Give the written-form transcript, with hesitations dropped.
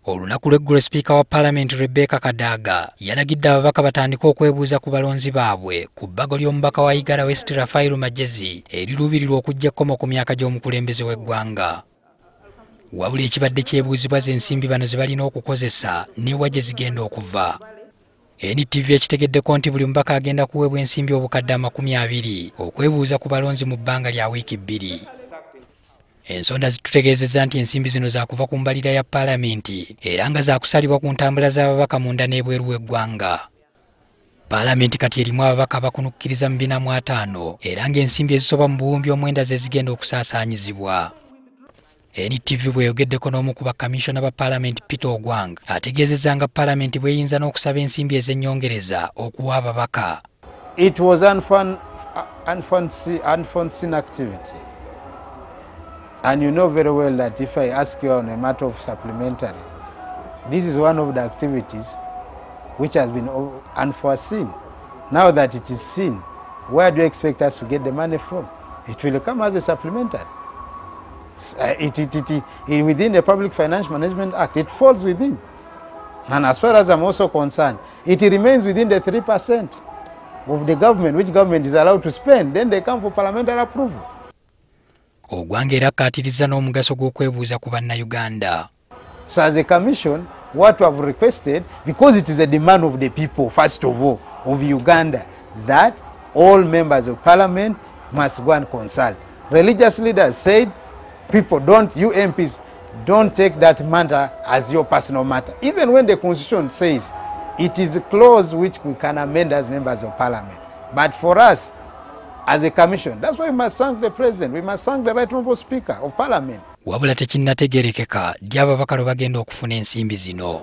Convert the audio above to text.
Olunaku lw'eggulo Sipiika wa Palamenti Rebecca Kadaga yalagidde ababaka batandika okwebuuza ku balonzi baabwe ku bbago ly'omubaka wa Uganda West Rafael Magezi eriruubirirwa okujja Ekkomo ku myaka gy'omukulembeze w'eggwanga. Wabula ekibadde kyebuuzibwa z'ensimbi bano ze balina okukozesa ne wa gye zigenda okuva. NTV ekitegeddeko nti buli mubaka agenda kuweebwa ensimbi obukadde 20 okwebuuza ku balonzi mu bbanga lya wiiki 2. Ensonda zitutegeezezza nti ensimbi zino zaakuva ku mbalirira ya palamenti era nga zaakusalibwa ku ntambula z'ababaka munda n'ebweru w'eggwanga. Palamenti kati erimu ababaka bakunukkiriza 405 era ng'ensimbi ezisoba mu 9,000 ze zigenda okusaasaanyizibwa. NTV bweyogeddeko n'omu ku bakamishona ba Palamenti Peter Ogwang ategeezezza nga Palamenti bweyinza n'okusaba ensimbi ez'ennyongereza okuwa ababaka. It was unforeseen activity. And you know very well that if I ask you on a matter of supplementary, this is one of the activities which has been unforeseen. Now that it is seen, where do you expect us to get the money from? It will come as a supplementary. Within the Public Finance Management Act, it falls within. And as far as I'm also concerned, it remains within the 3% of the government, which government is allowed to spend. Then they come for parliamentary approval. Ogwanga era akkaatirizza n'omugaso gw'okwebuuza ku bannayuganda. So as a commission, what we have requested, because it is a demand of the people, first of all, of Uganda, that all members of parliament must go and consult. Religious leaders said, people you MPs, don't take that matter as your personal matter. Even when the constitution says it is a clause which we can amend as members of parliament. But for us, as a commission, that's why we must thank the president, we must thank the right honorable speaker of parliament. Wabula tekinnategeerekeka gy'ababaka lwe bagenda okufuna ensimbi zino.